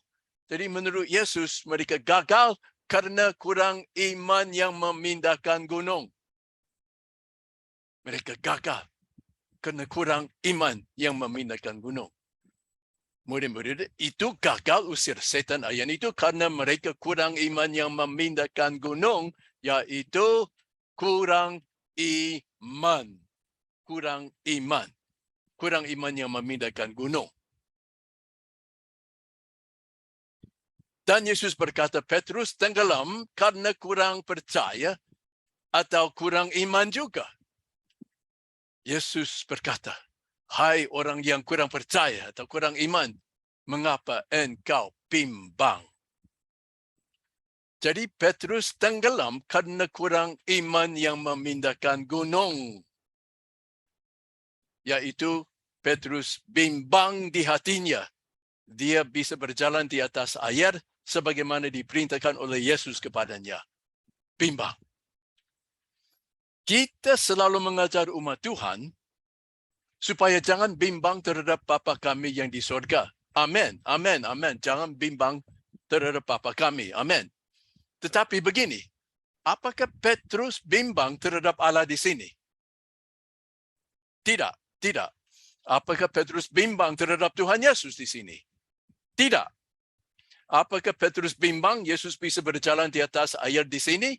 Jadi menurut Yesus, mereka gagal karena kurang iman yang memindahkan gunung. Mereka gagal karena kurang iman yang memindahkan gunung. Murid-murid itu gagal usir setan ayam itu karena mereka kurang iman yang memindahkan gunung, yaitu kurang iman. Kurang iman. Kurang iman yang memindahkan gunung. Dan Yesus berkata, Petrus tenggelam karena kurang percaya atau kurang iman juga. Yesus berkata, hai orang yang kurang percaya atau kurang iman, mengapa engkau bimbang? Jadi Petrus tenggelam karena kurang iman yang memindahkan gunung. Yaitu Petrus bimbang di hatinya. Dia bisa berjalan di atas air sebagaimana diperintahkan oleh Yesus kepadanya. Bimbang. Kita selalu mengajar umat Tuhan supaya jangan bimbang terhadap Bapa kami yang di sorga. Amin, amin, amin. Jangan bimbang terhadap Bapa kami. Amin. Tetapi begini, apakah Petrus bimbang terhadap Allah di sini? Tidak, tidak. Apakah Petrus bimbang terhadap Tuhan Yesus di sini? Tidak. Apakah Petrus bimbang Yesus bisa berjalan di atas air di sini?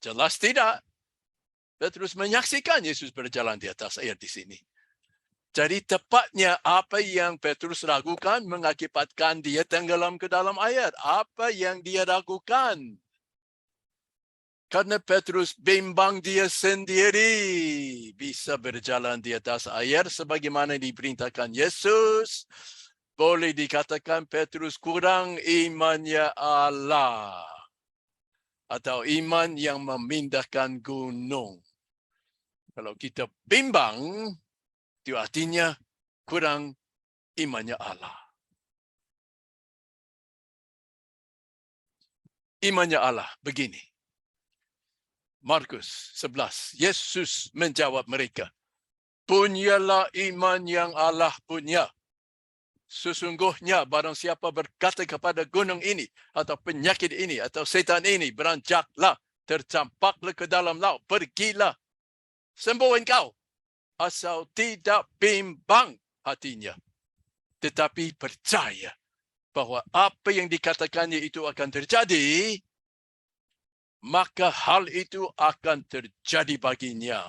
Jelas tidak. Petrus menyaksikan Yesus berjalan di atas air di sini. Jadi tepatnya apa yang Petrus ragukan mengakibatkan dia tenggelam ke dalam air. Apa yang dia ragukan? Karena Petrus bimbang dia sendiri bisa berjalan di atas air sebagaimana diperintahkan Yesus. Boleh dikatakan Petrus kurang imannya Allah. Atau iman yang memindahkan gunung. Kalau kita bimbang, itu artinya kurang imannya Allah. Imannya Allah begini. Markus 11. Yesus menjawab mereka. Punyalah iman yang Allah punya. Sesungguhnya barang siapa berkata kepada gunung ini, atau penyakit ini, atau setan ini, beranjaklah, tercampaklah ke dalam laut, pergilah. Sembuh engkau. Asal tidak bimbang hatinya. Tetapi percaya bahawa apa yang dikatakannya itu akan terjadi, maka hal itu akan terjadi baginya.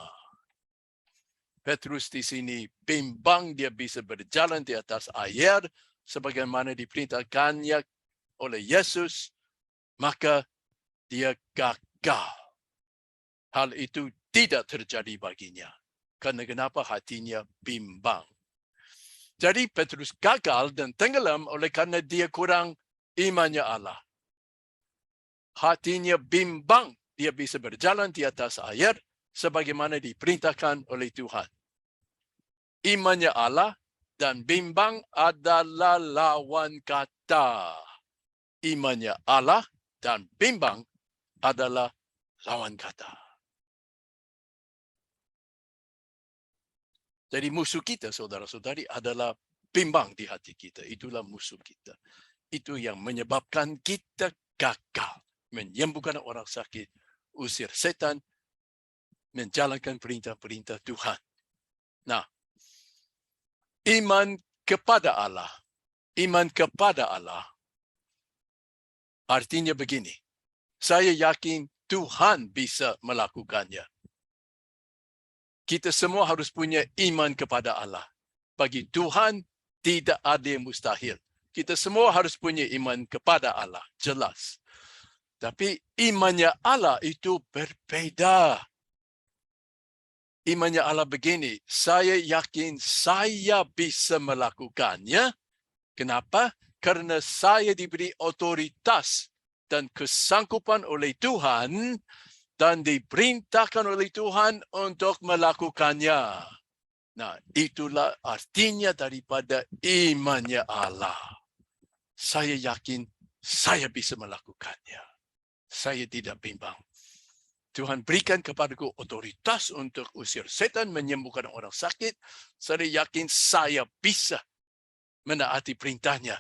Petrus di sini bimbang dia bisa berjalan di atas air sebagaimana diperintahkannya oleh Yesus, maka dia gagal. Hal itu tidak terjadi baginya. Karena kenapa? Hatinya bimbang. Jadi Petrus gagal dan tenggelam oleh karena dia kurang imannya Allah. Hatinya bimbang, dia bisa berjalan di atas air sebagaimana diperintahkan oleh Tuhan. Imannya Allah dan bimbang adalah lawan kata. Imannya Allah dan bimbang adalah lawan kata. Jadi musuh kita, saudara-saudari, adalah bimbang di hati kita. Itulah musuh kita. Itu yang menyebabkan kita gagal menyembuhkan orang sakit, usir setan, menjalankan perintah-perintah Tuhan. Nah, iman kepada Allah. Iman kepada Allah artinya begini. Saya yakin Tuhan bisa melakukannya. Kita semua harus punya iman kepada Allah. Bagi Tuhan tidak ada yang mustahil. Kita semua harus punya iman kepada Allah. Jelas. Tapi imannya Allah itu berbeda. Imannya Allah begini. Saya yakin saya bisa melakukannya. Kenapa? Karena saya diberi otoritas dan kesanggupan oleh Tuhan dan diperintahkan oleh Tuhan untuk melakukannya. Nah, itulah artinya daripada imannya Allah. Saya yakin saya bisa melakukannya. Saya tidak bimbang. Tuhan berikan kepadaku otoritas untuk usir setan, menyembuhkan orang sakit. Saya yakin saya bisa menaati perintahnya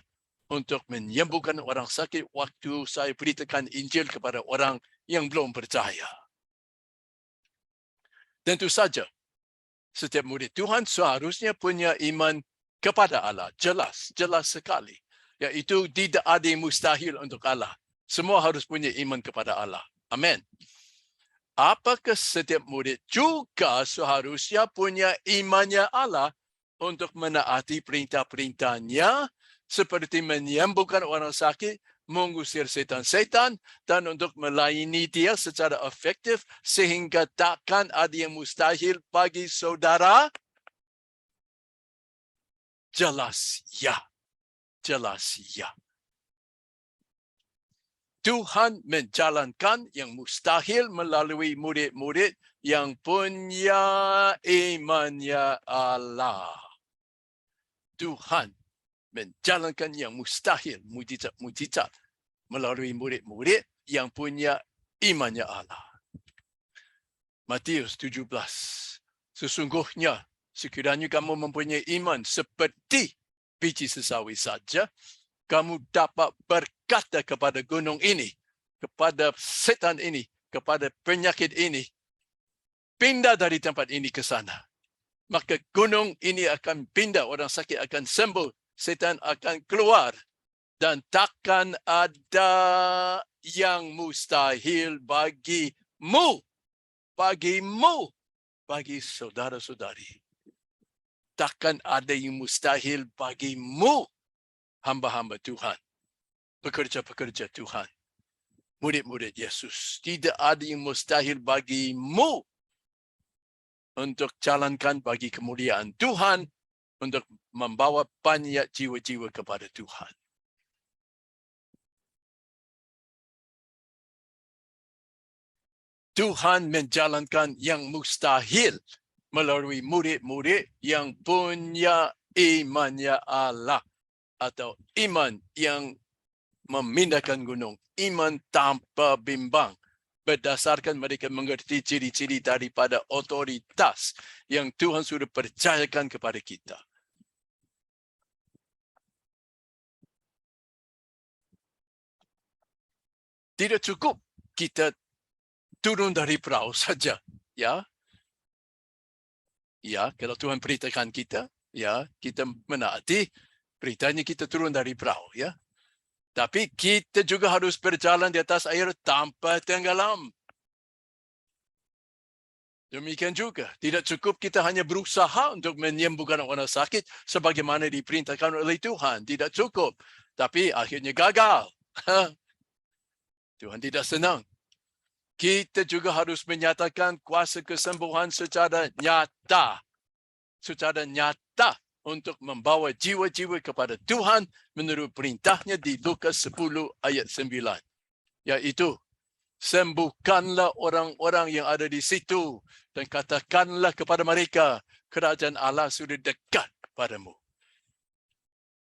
untuk menyembuhkan orang sakit waktu saya beritakan Injil kepada orang yang belum percaya. Tentu saja, setiap murid Tuhan seharusnya punya iman kepada Allah. Jelas sekali. Iaitu tidak ada yang mustahil untuk Allah. Semua harus punya iman kepada Allah. Amin. Apakah setiap murid juga seharusnya punya imannya Allah untuk menaati perintah-perintahnya seperti menyembuhkan orang sakit, mengusir setan-setan, dan untuk melayani dia secara efektif sehingga takkan ada yang mustahil bagi saudara? Jelas ya. Jelas ya. Tuhan menjalankan yang mustahil melalui murid-murid yang punya imannya Allah. Tuhan menjalankan yang mustahil, mujizat melalui murid-murid yang punya imannya Allah. Matius 17. Sesungguhnya sekiranya kamu mempunyai iman seperti biji sesawi saja, kamu dapat berkata kepada gunung ini, kepada setan ini, kepada penyakit ini, pindah dari tempat ini ke sana. Maka gunung ini akan pindah, orang sakit akan sembuh, setan akan keluar, dan takkan ada yang mustahil bagimu, bagi saudara-saudari. Takkan ada yang mustahil bagimu, hamba-hamba Tuhan, pekerja-pekerja Tuhan, murid-murid Yesus. Tidak ada yang mustahil bagimu untuk jalankan bagi kemuliaan Tuhan, untuk membawa banyak jiwa-jiwa kepada Tuhan. Tuhan menjalankan yang mustahil melalui murid-murid yang punya imannya Allah, atau iman yang memindahkan gunung, iman tanpa bimbang, berdasarkan mereka mengerti ciri-ciri daripada otoritas yang Tuhan sudah percayakan kepada kita. Tidak cukup kita turun dari perahu saja, ya. Ya, kalau Tuhan perintahkan kita, ya, kita menaati, perintahnya kita turun dari perahu, ya. Tapi kita juga harus berjalan di atas air tanpa tenggelam. Demikian juga, tidak cukup kita hanya berusaha untuk menyembuhkan orang sakit sebagaimana diperintahkan oleh Tuhan. Tidak cukup. Tapi akhirnya gagal. Tuhan tidak senang. Kita juga harus menyatakan kuasa kesembuhan secara nyata. Secara nyata untuk membawa jiwa-jiwa kepada Tuhan menurut perintahnya di Lukas 10 ayat 9. Iaitu, sembuhkanlah orang-orang yang ada di situ dan katakanlah kepada mereka, kerajaan Allah sudah dekat padamu.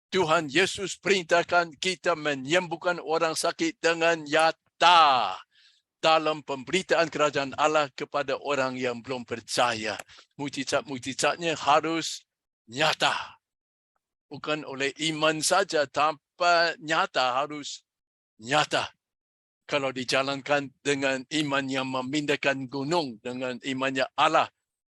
Tuhan Yesus perintahkan kita menyembuhkan orang sakit dengan nyata dalam pemberitaan kerajaan Allah kepada orang yang belum percaya. Mujizat-mujizatnya harus nyata. Bukan oleh iman saja, tanpa nyata, harus nyata. Kalau dijalankan dengan iman yang memindahkan gunung, dengan imannya Allah,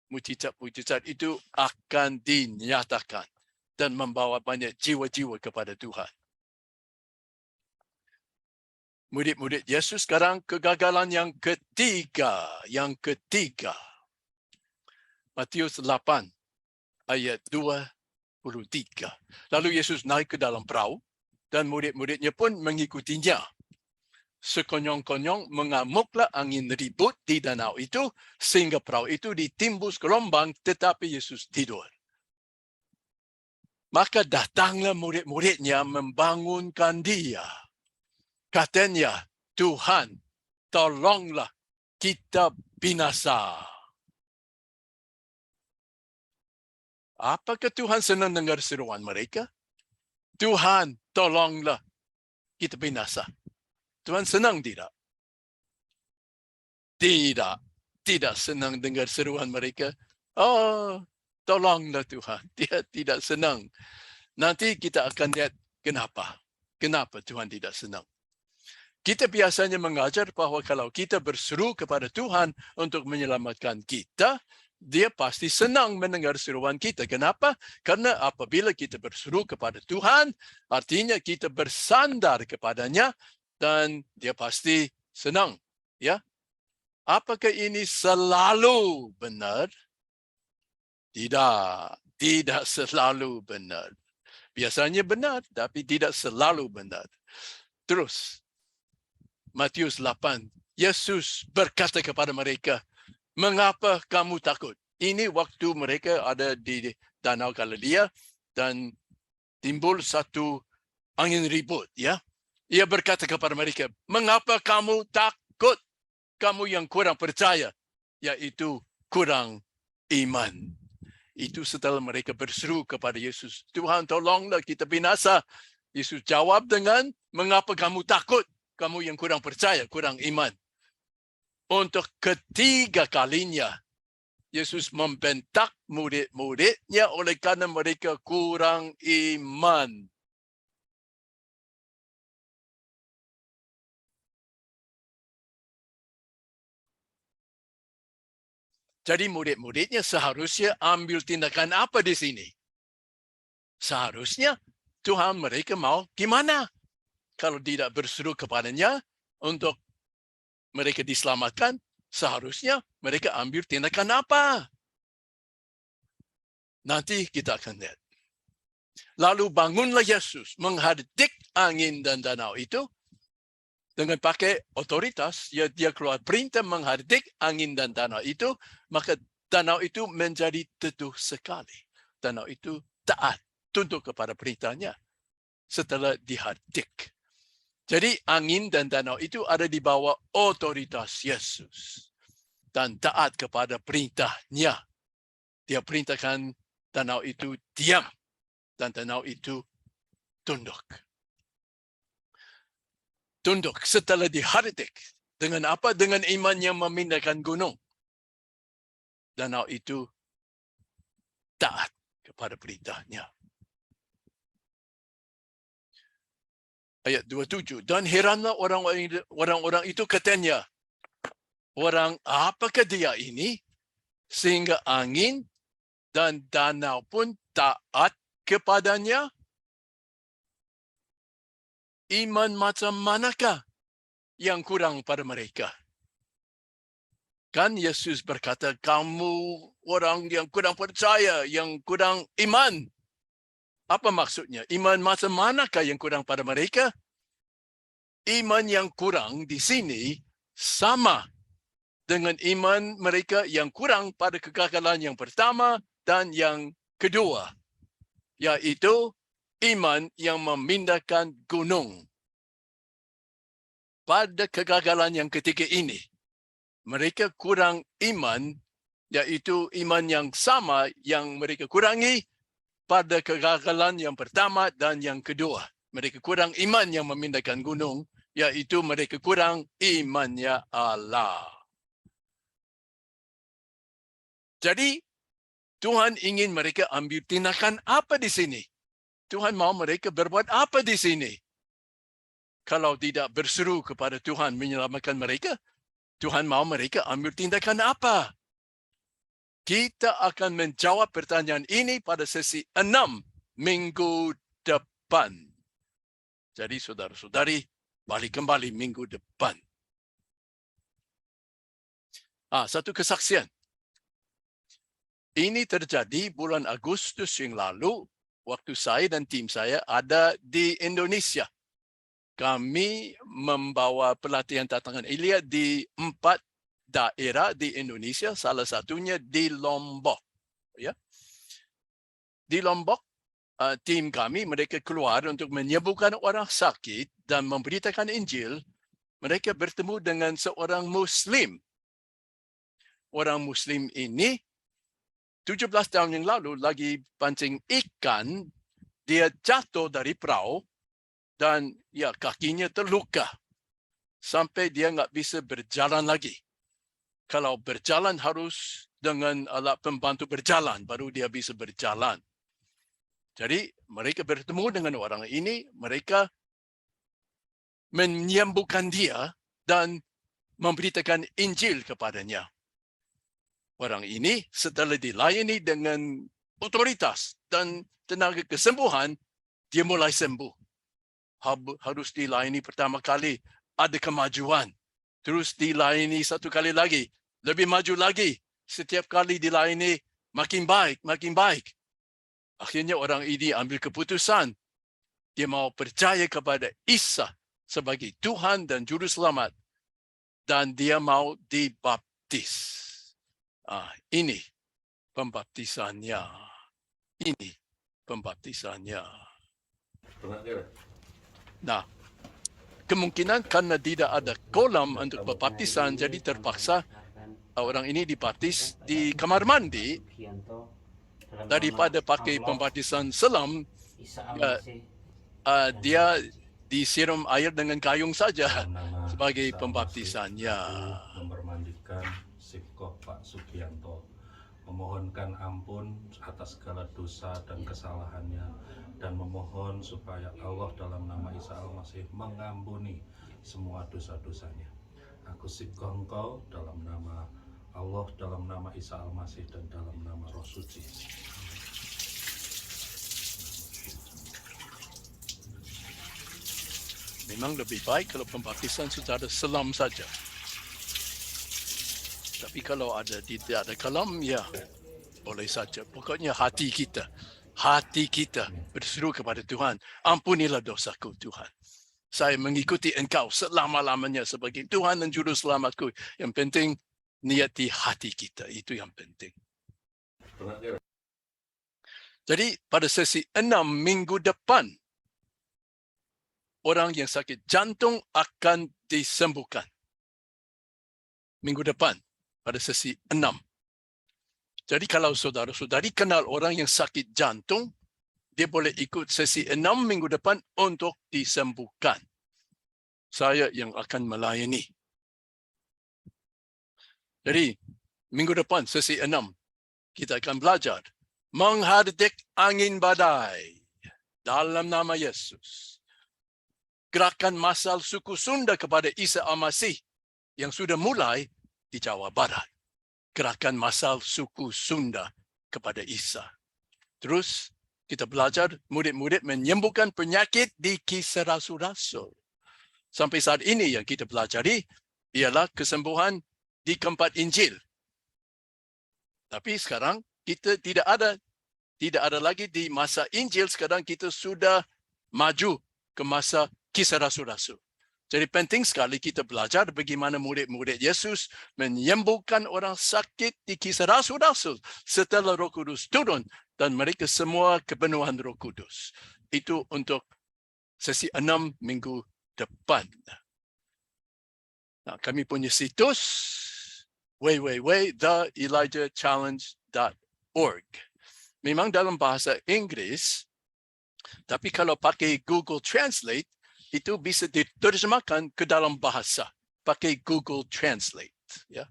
mujizat-mujizat itu akan dinyatakan dan membawa banyak jiwa-jiwa kepada Tuhan. Murid-murid Yesus sekarang kegagalan yang ketiga. Matius 8 ayat 23. Lalu Yesus naik ke dalam perahu dan murid-muridnya pun mengikutinya. Sekonyong-konyong mengamuklah angin ribut di danau itu sehingga perahu itu ditimbus gelombang, tetapi Yesus tidur. Maka datanglah murid-muridnya membangunkan dia. Katanya, Tuhan, tolonglah kita binasa. Apakah Tuhan senang dengar seruan mereka? Tuhan, tolonglah kita binasa. Tuhan senang tidak? Tidak senang dengar seruan mereka. Oh, tolonglah Tuhan. Dia tidak senang. Nanti kita akan lihat kenapa. Kenapa Tuhan tidak senang. Kita biasanya mengajar bahawa kalau kita berseru kepada Tuhan untuk menyelamatkan kita, dia pasti senang mendengar seruan kita. Kenapa? Karena apabila kita berseru kepada Tuhan, artinya kita bersandar kepadanya dan dia pasti senang. Ya, apakah ini selalu benar? Tidak selalu benar. Biasanya benar, tapi tidak selalu benar. Terus, Matius 8, Yesus berkata kepada mereka, mengapa kamu takut? Ini waktu mereka ada di Danau Galilea dan timbul satu angin ribut. Ya, ia berkata kepada mereka, mengapa kamu takut? Kamu yang kurang percaya, yaitu kurang iman. Itu setelah mereka berseru kepada Yesus, Tuhan tolonglah kita binasa. Yesus jawab dengan, mengapa kamu takut? Kamu yang kurang percaya, kurang iman. Untuk ketiga kalinya, Yesus membentak murid-muridnya oleh karena mereka kurang iman. Jadi murid-muridnya seharusnya ambil tindakan apa di sini? Seharusnya Tuhan mereka mau gimana? Kalau tidak berseru kepadanya untuk mereka diselamatkan, seharusnya mereka ambil tindakan apa? Nanti kita akan lihat. Lalu bangunlah Yesus menghardik angin dan danau itu dengan pakai otoritas. Dia keluar perintah menghardik angin dan danau itu, maka danau itu menjadi teduh sekali. Danau itu taat, tunduk kepada perintahnya setelah dihardik. Jadi angin dan danau itu ada di bawah otoritas Yesus dan taat kepada perintahnya. Dia perintahkan danau itu diam dan danau itu tunduk. Tunduk setelah dihardik. Dengan apa? Dengan iman yang memindahkan gunung. Danau itu taat kepada perintahnya. Ayat 27. Dan heranlah orang-orang itu katanya, orang apakah dia ini? Sehingga angin dan danau pun taat kepadanya. iman macam manakah yang kurang pada mereka? Kan Yesus berkata, kamu orang yang kurang percaya, yang kurang iman. Apa maksudnya? Iman macam manakah yang kurang pada mereka? Iman yang kurang di sini sama dengan iman mereka yang kurang pada kegagalan yang pertama dan yang kedua, yaitu iman yang memindahkan gunung. Pada kegagalan yang ketiga ini, mereka kurang iman, yaitu iman yang sama yang mereka kurangi pada kegagalan yang pertama dan yang kedua. Mereka kurang iman yang memindahkan gunung, yaitu mereka kurang imannya Allah. Jadi, Tuhan ingin mereka ambil tindakan apa di sini? Tuhan mau mereka berbuat apa di sini? Kalau tidak berseru kepada Tuhan menyelamatkan mereka, Tuhan mau mereka ambil tindakan apa? Kita akan menjawab pertanyaan ini pada sesi 6 minggu depan. Jadi saudara-saudari, balik kembali minggu depan. Satu kesaksian. Ini terjadi bulan Agustus yang lalu, waktu saya dan tim saya ada di Indonesia. Kami membawa pelatihan tantangan Elia di 4 daerah di Indonesia, salah satunya di Lombok. Ya. Di Lombok, tim kami mereka keluar untuk menyembuhkan orang sakit dan memberitakan Injil. Mereka bertemu dengan seorang Muslim. Orang Muslim ini 17 tahun yang lalu lagi pancing ikan, dia jatuh dari perahu dan ya kakinya terluka sampai dia nggak bisa berjalan lagi. Kalau berjalan harus dengan alat pembantu berjalan, baru dia bisa berjalan. Jadi mereka bertemu dengan orang ini, mereka menyembuhkan dia dan memberitakan Injil kepadanya. Orang ini setelah dilayani dengan otoritas dan tenaga kesembuhan, dia mulai sembuh. Harus dilayani pertama kali, ada kemajuan. Terus dilayani satu kali lagi, lebih maju lagi. Setiap kali dilayani, makin baik, makin baik. Akhirnya orang ini ambil keputusan. Dia mau percaya kepada Isa sebagai Tuhan dan Juru Selamat. Dan dia mau dibaptis. Ini pembaptisannya. Ini pembaptisannya. Nah, kemungkinan karena tidak ada kolam untuk pembaptisan, jadi terpaksa orang ini dibaptis di kamar mandi. Daripada pakai pembaptisan selam, dia disiram air dengan gayung saja sebagai pembaptisannya. Mempermandikan Sipkoh Pak Sugianto, memohonkan ampun atas segala dosa dan kesalahannya, dan memohon supaya Allah dalam nama Isa Al-Masih mengampuni semua dosa-dosanya. Aku Sipkoh engkau dalam nama Allah, dalam nama Isa Al-Masih, dan dalam nama Roh Suci. Memang lebih baik kalau pembaptisan secara selam saja. Tapi kalau tidak ada kolam, ya boleh saja. Pokoknya hati kita berseru kepada Tuhan, ampunilah dosaku Tuhan. Saya mengikuti engkau selama-lamanya sebagai Tuhan dan Juru Selamatku. Yang penting niat di hati kita, itu yang penting. Jadi pada sesi 6 minggu depan, orang yang sakit jantung akan disembuhkan. Minggu depan, pada sesi 6. Jadi kalau saudara-saudari kenal orang yang sakit jantung, dia boleh ikut sesi 6 minggu depan untuk disembuhkan. Saya yang akan melayani. Jadi, minggu depan, sesi 6, kita akan belajar menghardik angin badai dalam nama Yesus. Gerakan masal suku Sunda kepada Isa Al-Masih yang sudah mulai di Jawa Barat. Gerakan masal suku Sunda kepada Isa. Terus Kita belajar murid-murid menyembuhkan penyakit di Kisah Rasul-Rasul. Sampai saat ini yang kita pelajari ialah kesembuhan di keempat Injil. Tapi sekarang kita tidak ada lagi di masa Injil. Sekarang kita sudah maju ke masa Kisah Rasul-Rasul. Jadi penting sekali kita belajar bagaimana murid-murid Yesus menyembuhkan orang sakit di Kisah Rasul-Rasul setelah Roh Kudus turun dan mereka semua kepenuhan Roh Kudus. Itu untuk sesi 6 minggu depan. Nah, kami punya situs www.theelijahchallenge.org. Memang dalam bahasa Inggris, tapi kalau pakai Google Translate, itu bisa diterjemahkan ke dalam bahasa pakai Google Translate. Ya.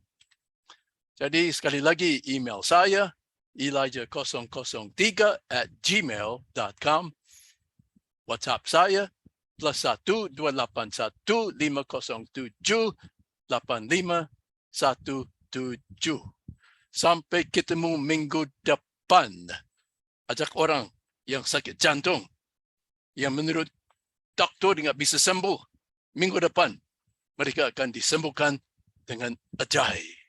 Jadi sekali lagi email saya elijah003@gmail.com. WhatsApp saya +1 281 507 8517. Sampai ketemu minggu depan. Ajak orang yang sakit jantung yang menurut doktor tidak bisa sembuh. Minggu depan mereka akan disembuhkan dengan ajaib.